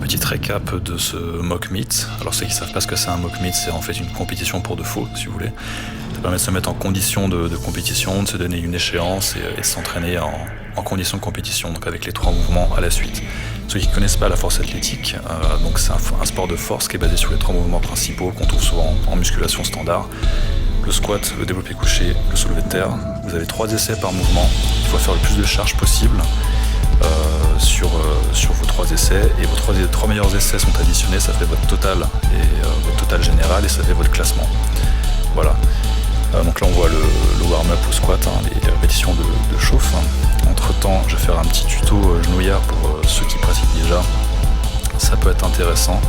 petit récap de ce mock meet. Alors ceux qui ne savent pas ce que c'est un mock meet, c'est en fait une compétition pour de faux, si vous voulez. Ça permet de se mettre en condition de compétition, de se donner une échéance et de s'entraîner en condition de compétition, donc avec les 3 mouvements à la suite. Ceux qui ne connaissent pas la force athlétique, donc c'est un sport de force qui est basé sur les 3 mouvements principaux qu'on trouve souvent en musculation standard. Le squat, le développé couché, le soulevé de terre. Vous avez 3 essais par mouvement. Il faut faire le plus de charge possible sur vos 3 essais. Et vos 3 meilleurs essais sont additionnés. Ça fait votre total votre total général et ça fait votre classement. Voilà. Donc là on voit le warm-up au squat, les répétitions de chauffe. Entre temps, je vais faire un petit tuto genouillard pour ceux qui pratiquent déjà. Ça peut être intéressant.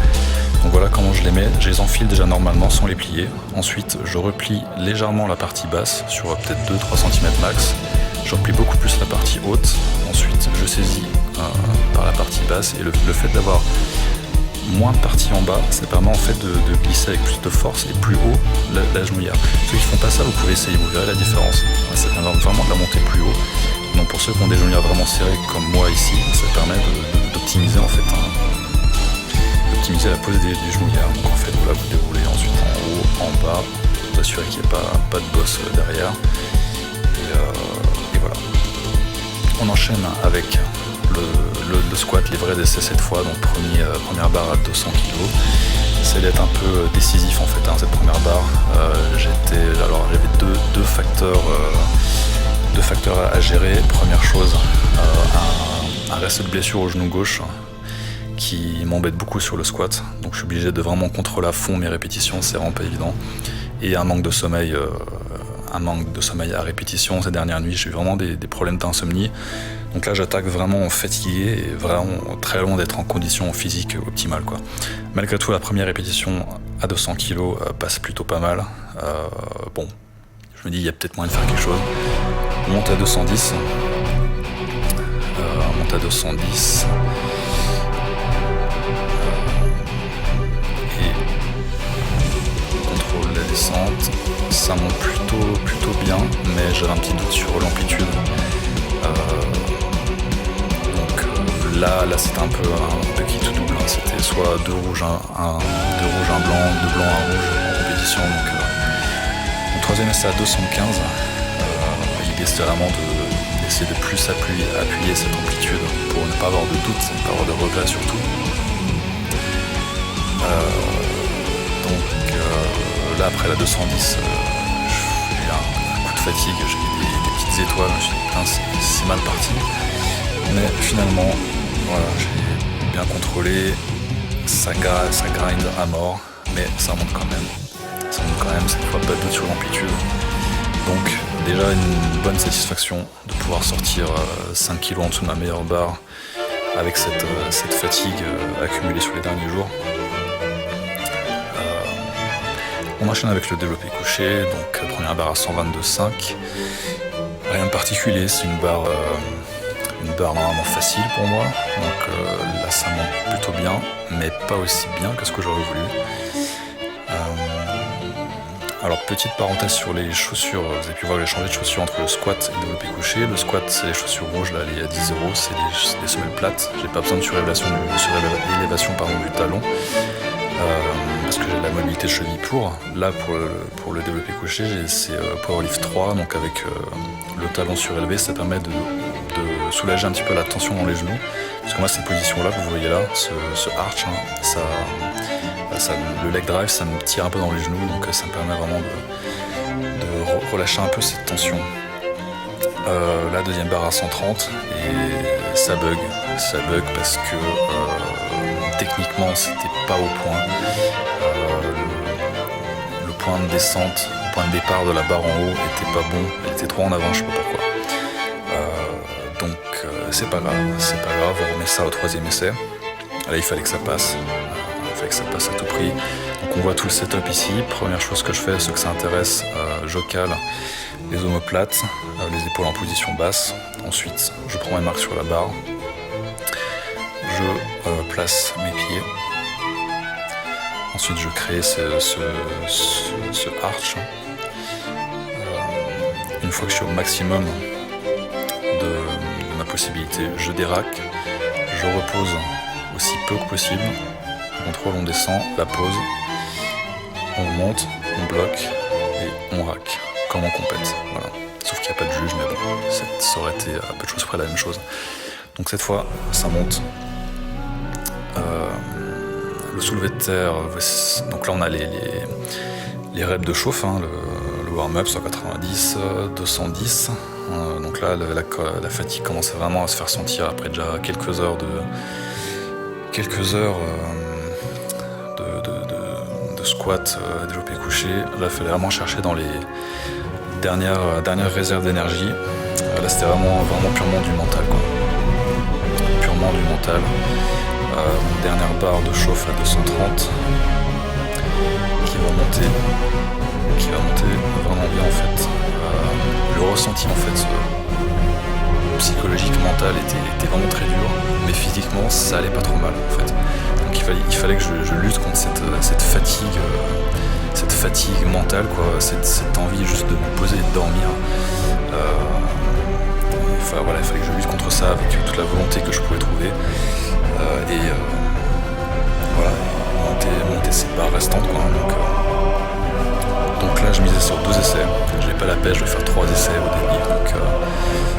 Donc voilà comment je les mets. Je les enfile déjà normalement sans les plier. Ensuite, je replie légèrement la partie basse sur peut-être 2-3 cm max. Je replie beaucoup plus la partie haute. Ensuite, je saisis par la partie basse. Et le fait d'avoir moins de partie en bas, ça permet en fait de glisser avec plus de force et plus haut la genouillère. Ceux qui font pas ça, vous pouvez essayer, vous verrez la différence. Ça permet vraiment de la monter plus haut. Donc pour ceux qui ont des genouillères vraiment serrées comme moi ici, ça permet d'optimiser en fait optimiser la pose des genouillères. Donc en fait voilà, vous déroulez ensuite en haut, en bas, vous assurez qu'il n'y ait pas de bosse derrière. Et voilà. On enchaîne avec le squat, les vrais essais cette fois. Donc première barre à 200 kg. C'est d'être un peu décisif en fait, cette première barre. J'avais deux facteurs à gérer. Première chose, un reste de blessure au genou gauche qui m'embête beaucoup sur le squat, donc je suis obligé de vraiment contrôler à fond mes répétitions, c'est vraiment pas évident. Et un manque de sommeil à répétition. Ces dernières nuits, j'ai eu vraiment des problèmes d'insomnie. Donc là, j'attaque vraiment fatigué et vraiment très loin d'être en condition physique optimale, quoi. Malgré tout, la première répétition à 200 kg passe plutôt pas mal. Bon, je me dis, il y a peut-être moyen de faire quelque chose. On monte à 210. Descente, ça monte plutôt bien, mais j'avais un petit doute sur l'amplitude. Donc là c'était un peu qui tout double. C'était soit 2 rouges, un blanc, 2 blancs, 1 rouge en compétition. Donc le troisième essai à 215. L'idée c'était vraiment d'essayer de plus appuyer cette amplitude pour ne pas avoir de doute, ne pas avoir de regret surtout. Là, après la 210, j'ai eu un coup de fatigue, j'ai eu des petites étoiles, je me suis dit c'est mal parti. Mais finalement, voilà, j'ai bien contrôlé, ça grind à mort, mais ça monte quand même. Cette fois pas de doute sur l'amplitude. Donc déjà une bonne satisfaction de pouvoir sortir 5 kg en dessous de ma meilleure barre avec cette fatigue accumulée sur les derniers jours. On enchaîne avec le développé couché, donc première barre à 122,5. Rien de particulier, c'est une barre normalement facile pour moi. Donc là ça monte plutôt bien, mais pas aussi bien que ce que j'aurais voulu. Alors petite parenthèse sur les chaussures, vous avez pu voir que j'ai changé de chaussures entre le squat et le développé couché. Le squat c'est les chaussures rouges, là les à 10 €, c'est des semelles plates. J'ai pas besoin de surélévation du talon. Parce que j'ai de la mobilité de cheville pour. Là, pour le développé couché, c'est Powerlift 3, donc avec le talon surélevé, ça permet de soulager un petit peu la tension dans les genoux. Parce que moi, cette position-là, vous voyez là, ce arch, le leg drive, ça me tire un peu dans les genoux, donc ça me permet vraiment de relâcher un peu cette tension. La deuxième barre à 130, et ça bug parce que techniquement c'était pas au point. Le point de descente, le point de départ de la barre en haut était pas bon, elle était trop en avant, je sais pas pourquoi. Donc c'est pas grave, on remet ça au troisième essai. Là il fallait que ça passe, à tout prix. Donc on voit tout le setup ici. Première chose que je fais, ceux que ça intéresse, je cale les omoplates, les épaules en position basse. Ensuite je prends mes marques sur la barre. Je place mes pieds. Ensuite, je crée ce arch. Une fois que je suis au maximum de ma possibilité, je déraque. Je repose aussi peu que possible. On contrôle, on descend, la pause, on monte, on bloque et on rack, comme en compète. Voilà. Sauf qu'il n'y a pas de juge, mais bon, ça aurait été à peu de choses près la même chose. Donc cette fois, ça monte. Le soulevé de terre, donc là on a les reps de chauffe, hein, le warm-up 190, 210. Donc là, la fatigue commence vraiment à se faire sentir après déjà quelques heures de squat développé couché. Là, il fallait vraiment chercher dans les dernières réserves d'énergie. Là, c'était vraiment purement du mental, quoi. Purement du mental. Dernière barre de chauffe à 230 qui va monter vraiment bien en fait. Le ressenti en fait psychologique, mental était vraiment très dur, mais physiquement ça allait pas trop mal en fait. Donc il fallait que je lutte contre cette fatigue mentale, quoi, cette envie juste de me poser et de dormir. Il fallait que je lutte contre ça avec toute la volonté que je pouvais trouver. Monter ces barres restantes, quoi. Donc là je misais sur 2 essais, j'ai pas la pêche, je vais faire 3 essais au début, donc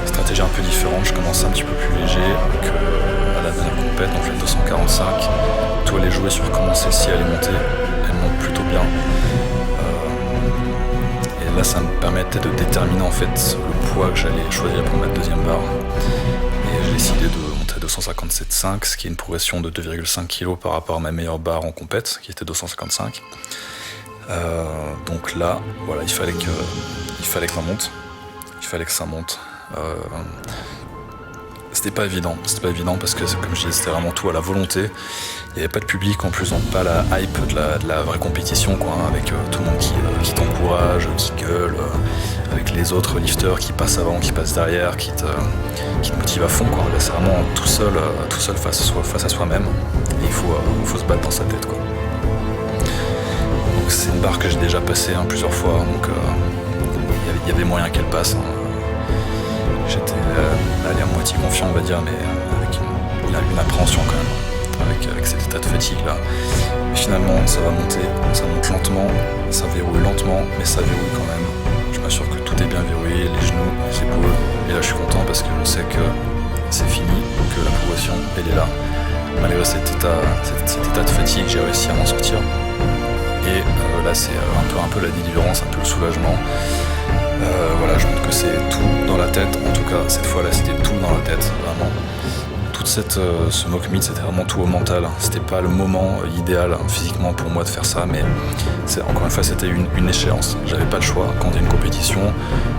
stratégie un peu différente, je commence un petit peu plus léger qu'à la dernière compète, donc j'ai 245, tout allait jouer sur comment celle-ci allait monter, elle monte plutôt bien, et là ça me permettait de déterminer en fait le poids que j'allais choisir pour ma deuxième barre, et j'ai décidé de monter à 257,5, ce qui est une progression de 2,5 kg par rapport à ma meilleure barre en compète, qui était 255. Donc là, voilà, il fallait que ça monte. C'était pas évident parce que, comme je disais, c'était vraiment tout à la volonté. Il n'y avait pas de public en plus, donc pas la hype de la vraie compétition, quoi, hein, avec tout le monde qui t'encourage, qui gueule, avec les autres lifters qui passent avant, qui passent derrière, qui te motivent à fond, quoi. Là, c'est vraiment tout seul face à soi-même. Et il faut se battre dans sa tête, quoi. Donc c'est une barre que j'ai déjà passée plusieurs fois, donc il y avait moyen qu'elle passe. Hein. J'étais allé à moitié confiant, on va dire, mais avec une appréhension quand même, avec cet état de fatigue là. Mais finalement, ça va monter, ça monte lentement, ça verrouille lentement, mais ça verrouille quand même. Je m'assure que tout est bien verrouillé, les genoux, les épaules. Et là, je suis content parce que je sais que c'est fini, que la progression, elle est là. Malgré cet état de fatigue, j'ai réussi à m'en sortir. Et là, c'est un peu la délivrance, un peu le soulagement. Voilà, je montre que c'est tout dans la tête. En tout cas, cette fois-là, c'était tout dans la tête, vraiment. Toute ce mock meet, c'était vraiment tout au mental. C'était pas le moment idéal physiquement pour moi de faire ça, mais encore une fois, c'était une échéance. J'avais pas le choix. Quand il y a une compétition,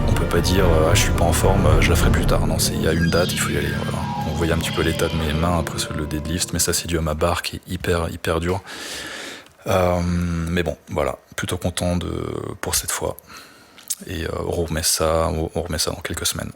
on peut pas dire je suis pas en forme, je la ferai plus tard. Non, il y a une date, il faut y aller. Voilà. On voyait un petit peu l'état de mes mains après le deadlift, mais ça, c'est dû à ma barre qui est hyper dure. Mais bon, voilà, plutôt content pour cette fois. Et on remet ça dans quelques semaines.